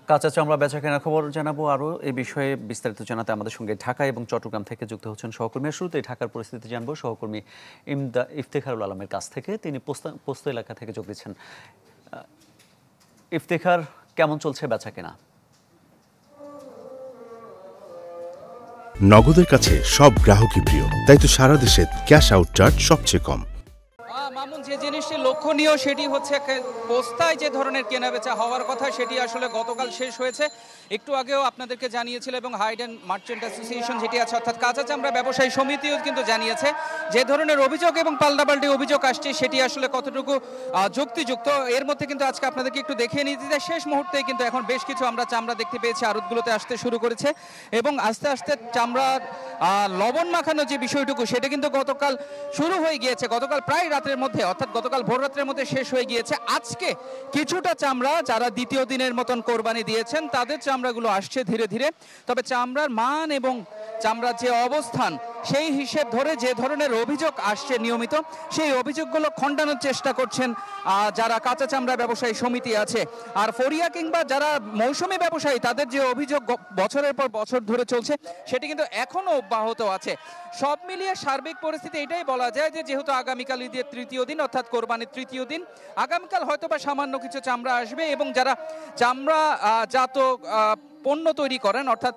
কাঁচা চামড়া বেচাকেনার খবর জানাবো আরও এই বিষয়ে বিস্তারিত জানাতে আমাদের সঙ্গে ঢাকা এবং চট্টগ্রাম থেকে যুক্ত হচ্ছেন সহকর্মী। শুরুতেই ঢাকার পরিস্থিতি জানবো সহকর্মী ইফতেখারুল আলমের কাছ থেকে। তিনি পোস্ত এলাকা থেকে যোগ দিচ্ছেন। ইফতেখার, কেমন চলছে বেচাকেনা? নগদের কাছে সব গ্রাহকই প্রিয়, তাই তো সারা দেশে ক্যাশ আউট চার্জ সবচেয়ে কম। মামুন, যে জিনিসটি লক্ষণীয় সেটি হচ্ছে পোস্তায় যে ধরনের কেনাবেচা হওয়ার কথা সেটি আসলে গতকাল শেষ হয়েছে। একটু আগেও আপনাদেরকে জানিয়েছিল এবং হাইড অ্যান্ড মার্চেন্ট অ্যাসোসিয়েশন যেটি আছে অর্থাৎ কাঁচা চামড়া ব্যবসায়ী সমিতিও কিন্তু জানিয়েছে যে ধরনের অভিযোগ এবং পাল্টাপাল্টি অভিযোগ আসছে সেটি আসলে কতটুকু যুক্তিযুক্ত। এর মধ্যে কিন্তু আজকে আপনাদেরকে একটু দেখিয়ে নিয়ে দিতে শেষ মুহূর্তে কিন্তু এখন বেশ কিছু আমরা চামড়া দেখতে পেয়েছি আড়তগুলোতে আসতে শুরু করেছে এবং আস্তে আস্তে চামড়ার লবণ মাখানো যে বিষয়টুকু সেটা কিন্তু গতকাল শুরু হয়ে গিয়েছে। গতকাল প্রায় রাতের মধ্যে অর্থাৎ গতকাল ভোর রাত্রের মধ্যে শেষ হয়ে গিয়েছে। আজকে কিছুটা চামড়া যারা দ্বিতীয় দিনের মতন কোরবানি দিয়েছেন তাদের চামড়াগুলো আসছে ধীরে ধীরে। তবে চামড়ার মান এবং চামড়ার যে অবস্থান সেই হিসেব ধরে যে ধরনের অভিযোগ আসছে নিয়মিত সেই অভিযোগগুলো খণ্ডানোর চেষ্টা করছেন যারা কাঁচা চামড়া ব্যবসায়ী সমিতি আছে। আর ফরিয়া কিংবা যারা মৌসুমী ব্যবসায়ী তাদের যে অভিযোগ বছরের পর বছর ধরে চলছে সেটি কিন্তু এখনো অব্যাহত আছে। সব মিলিয়ে সার্বিক পরিস্থিতি এটাই বলা যায় যে যেহেতু আগামীকাল ঈদের তৃতীয় দিন অর্থাৎ কোরবানির তৃতীয় দিন, আগামীকাল হয়তো বা সামান্য কিছু চামড়া আসবে এবং যারা চামড়া জাত পণ্য তৈরি করেন অর্থাৎ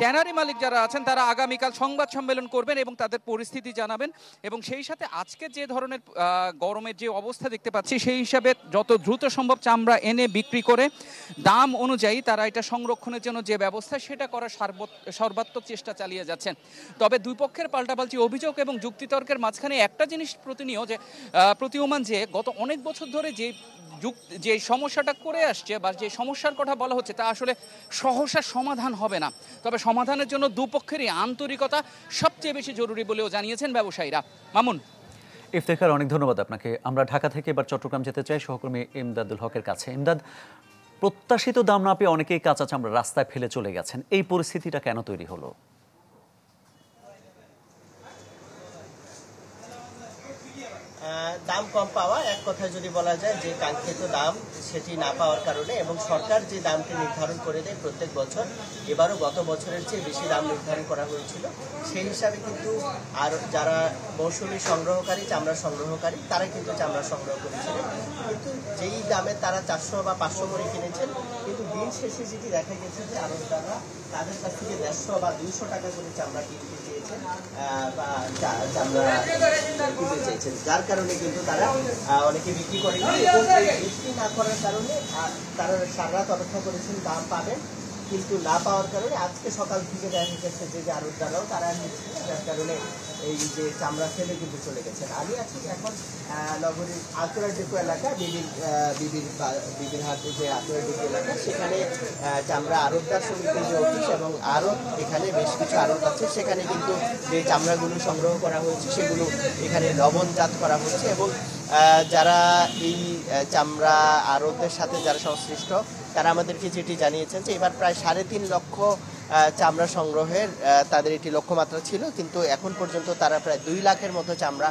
ট্যানারি মালিক যারা আছেন তারা আগামীকাল সংবাদ সম্মেলন করবেন এবং তাদের পরিস্থিতি জানাবেন। এবং সেই সাথে আজকে যে ধরনের গরমের যে অবস্থা দেখতে পাচ্ছি সেই হিসাবে যত দ্রুত সম্ভব চামড়া এনে বিক্রি করে দাম অনুযায়ী তারা এটা সংরক্ষণের জন্য যে ব্যবস্থা সেটা করার সর্বাত্মক চেষ্টা চালিয়ে যাচ্ছেন। তবে দুই পক্ষের পাল্টাপাল্টি অভিযোগ এবং যুক্তিতর্কের মাঝখানে একটা জিনিস প্রতীয়মান যে গত অনেক বছর ধরে যে সমস্যাটা করে আসছে বা যে সমস্যার কথা বলা হচ্ছে তা আসলে সহসা সমাধান হবে না। তবে সমাধানের জন্য দুপক্ষেরই আন্তরিকতা সবচেয়ে বেশি জরুরি বলেও জানিয়েছেন ব্যবসায়ীরা। মামুন। ইফতেখার, অনেক ধন্যবাদ আপনাকে। আমরা ঢাকা থেকে এবার চট্টগ্রাম যেতে চাই সহকর্মী ইমদাদুল হকের কাছে। ইমদাদ, প্রত্যাশিত দাম না পেয়ে অনেকেই কাঁচা চামড়া রাস্তায় ফেলে চলে গেছেন, এই পরিস্থিতিটা কেন তৈরি হলো? দাম কম পাওয়া, এক কথায় যদি বলা যায় যে কাঙ্ক্ষিত দাম সেটি না পাওয়ার কারণে এবং সরকার যে দামটি নির্ধারণ করে দেয় প্রত্যেক বছর, এবারও গত বছরের চেয়ে বেশি দাম নির্ধারণ করা হয়েছিল। সেই হিসাবে কিন্তু আর যারা মৌসুমী সংগ্রহকারী, চামড়া সংগ্রহকারী তারা কিন্তু চামড়া সংগ্রহ করেছিলেন, কিন্তু যেই দামে তারা 400 বা 500 করে কিনেছেন, কিন্তু দিন শেষে যেটি দেখা গেছে যে আড়তদাররা তাদের কাছ থেকে 150 বা 200 টাকা করে চামড়া কিনতে চেয়েছেন বা চামড়া কিনতে চেয়েছেন, যার কারণে কিন্তু তারা অনেকে বিক্রি করেনি এবং বিক্রি না করার কারণে তারা সারা রাত অপেক্ষা করেছেন দাম পাবেন, কিন্তু না পাওয়ার কারণে আজকে সকাল থেকে দেখা গেছে যে আড়তদাররাও তারা নিচ্ছেন, যার কারণে এই যে চামড়া ফেলে কিন্তু চলে গেছেন। আমি আছি এখন নগরীর আতরা ডিপো এলাকা, বিবির হাট যে আতরা ডিপো এলাকা, সেখানে চামড়া আড়তদার সমিতির যে অফিস এবং আরও এখানে বেশ কিছু আড়ত আছে, সেখানে কিন্তু যে চামড়াগুলো সংগ্রহ করা হয়েছে সেগুলো এখানে লবণজাত করা হচ্ছে এবং যারা এই চামড়া আড়তের সাথে যারা সংশ্লিষ্ট তারা আমাদেরকে যেটি জানিয়েছেন যে এবার প্রায় 3.5 লক্ষ চামড়া সংগ্রহের তাদের এটি লক্ষ্যমাত্রা ছিল, কিন্তু এখন পর্যন্ত তারা প্রায় 2 লাখের মতো চামড়া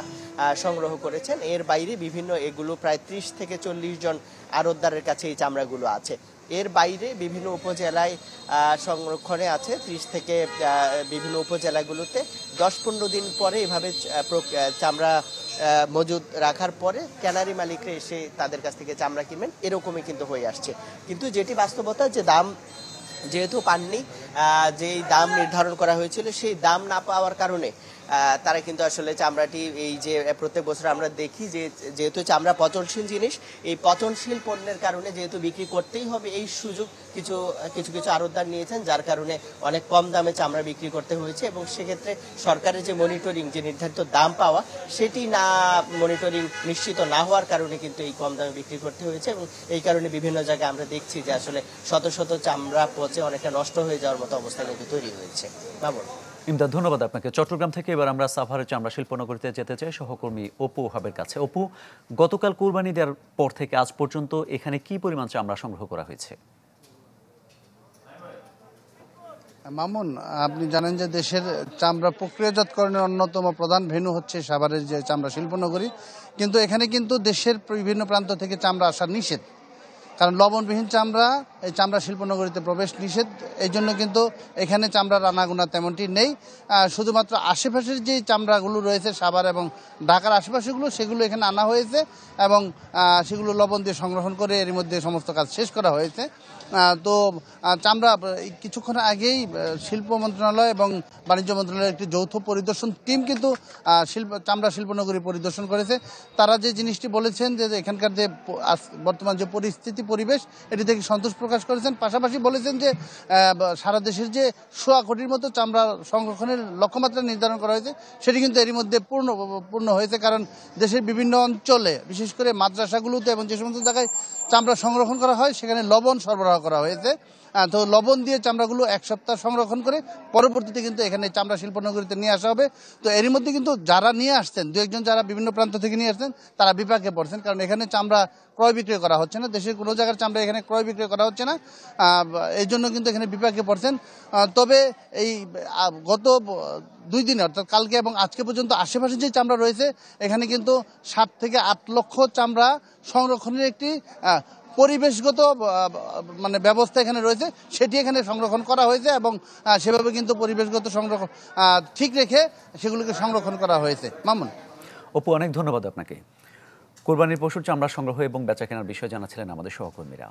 সংগ্রহ করেছেন। এর বাইরে বিভিন্ন এগুলো প্রায় 30 থেকে 40 জন আড়তদারের কাছে এই চামড়াগুলো আছে। এর বাইরে বিভিন্ন উপজেলায় সংরক্ষণে আছে, 30 থেকে বিভিন্ন উপজেলাগুলোতে 10-15 দিন পরে এভাবে চামড়া মজুদ রাখার পরে ট্যানারি মালিকরা এসে তাদের কাছ থেকে চামড়া কিনবেন, এরকমই কিন্তু হয়ে আসছে। কিন্তু যেটি বাস্তবতা যে দাম যেহেতু পাননি, যেই দাম নির্ধারণ করা হয়েছিল সেই দাম না পাওয়ার কারণে তারা কিন্তু আসলে চামড়াটি এই যে প্রত্যেক বছর আমরা দেখি যে যেহেতু চামড়া পচনশীল জিনিস, এই পচনশীল পণ্যের কারণে যেহেতু বিক্রি করতেই হবে এই সুযোগ কিছু কিছু আড়তদার নিয়েছেন, যার কারণে অনেক কম দামে চামড়া বিক্রি করতে হয়েছে এবং সেক্ষেত্রে সরকারের যে মনিটরিং, যে নির্ধারিত দাম পাওয়া সেটি না মনিটরিং নিশ্চিত না হওয়ার কারণে কিন্তু এই কম দামে বিক্রি করতে হয়েছে এবং এই কারণে বিভিন্ন জায়গায় আমরা দেখছি যে আসলে শত শত চামড়া পচে অনেকটা নষ্ট হয়ে যাওয়ার মতো অবস্থা কিন্তু তৈরি হয়েছে। বাবর। ইমদাদ, ধন্যবাদ আপনাকে। চট্টগ্রাম থেকে এবার আমরা সাভারের চামড়া শিল্পনগরীতে যেতে চাই সহকর্মী অপু হাবের কাছে। অপু, গতকাল কুরবানি দেওয়ার পর থেকে আজ পর্যন্ত এখানে কি পরিমাণ চামড়া সংগ্রহ করা হয়েছে? মামুন, আপনি জানেন যে দেশের চামড়া প্রক্রিয়াজাতকরণের অন্যতম প্রধান ভেন্যু হচ্ছে সাভারের যে চামড়া শিল্পনগরী, কিন্তু এখানে কিন্তু দেশের বিভিন্ন প্রান্ত থেকে চামড়া আসা নিষেধ, কারণ লবণবিহীন চামড়া এই চামড়া শিল্পনগরীতে প্রবেশ নিষেধ। এই জন্য কিন্তু এখানে চামড়ার আনাগোনা তেমনটি নেই। শুধুমাত্র আশেপাশের যে চামড়াগুলো রয়েছে সাভার এবং ঢাকার আশেপাশেগুলো, সেগুলো এখানে আনা হয়েছে এবং সেগুলো লবণ দিয়ে সংরক্ষণ করে এর মধ্যে সমস্ত কাজ শেষ করা হয়েছে। তো চামড়া কিছুক্ষণ আগেই শিল্প মন্ত্রণালয় এবং বাণিজ্য মন্ত্রণালয়ের একটি যৌথ পরিদর্শন টিম কিন্তু চামড়া শিল্পনগরী পরিদর্শন করেছে। তারা যে জিনিসটি বলেছেন যে এখানকার যে বর্তমান যে পরিস্থিতি পরিবেশ, এটি থেকে সন্তোষ প্রকাশ করেছেন। পাশাপাশি বলেছেন যে সারা দেশের যে 1.25 কোটির মতো চামড়া সংরক্ষণের লক্ষ্যমাত্রা নির্ধারণ করা হয়েছে, সেটি কিন্তু এরই মধ্যে পূর্ণ হয়েছে। কারণ দেশের বিভিন্ন অঞ্চলে, বিশেষ করে মাদ্রাসাগুলোতে এবং যে সমস্ত জায়গায় চামড়া সংরক্ষণ করা হয়, সেখানে লবণ সরবরাহ করা হয়েছে। তো লবণ দিয়ে চামড়াগুলো 1 সপ্তাহ সংরক্ষণ করে পরবর্তীতে কিন্তু এখানে চামড়া শিল্পনগরীতে নিয়ে আসা হবে। তো এরই মধ্যে কিন্তু যারা নিয়ে আসছেন, 2-1 জন যারা বিভিন্ন প্রান্ত থেকে নিয়ে আসছেন, তারা বিপাকে পড়ছেন। কারণ এখানে চামড়া ক্রয় বিক্রয় করা হচ্ছে না, দেশের কোনো জায়গার চামড়া এখানে ক্রয় বিক্রয় করা হচ্ছে না। এই জন্য কিন্তু এখানে বিপাকে পড়ছেন। তবে এই গত 2 দিনে, অর্থাৎ কালকে এবং আজকে পর্যন্ত আশেপাশে যে চামড়া রয়েছে, এখানে কিন্তু 7 থেকে 8 লক্ষ চামড়া সংরক্ষণের একটি পরিবেশগত মানে ব্যবস্থা এখানে রয়েছে, সেটি এখানে সংরক্ষণ করা হয়েছে এবং সেভাবে কিন্তু পরিবেশগত সংরক্ষণ ঠিক রেখে সেগুলোকে সংরক্ষণ করা হয়েছে। মামুন। অপু, অনেক ধন্যবাদ আপনাকে। কোরবানির পশুর চামড়া সংগ্রহ এবং বেচাকেনার বিষয়ে জানাচ্ছিলেন আমাদের সহকর্মীরা।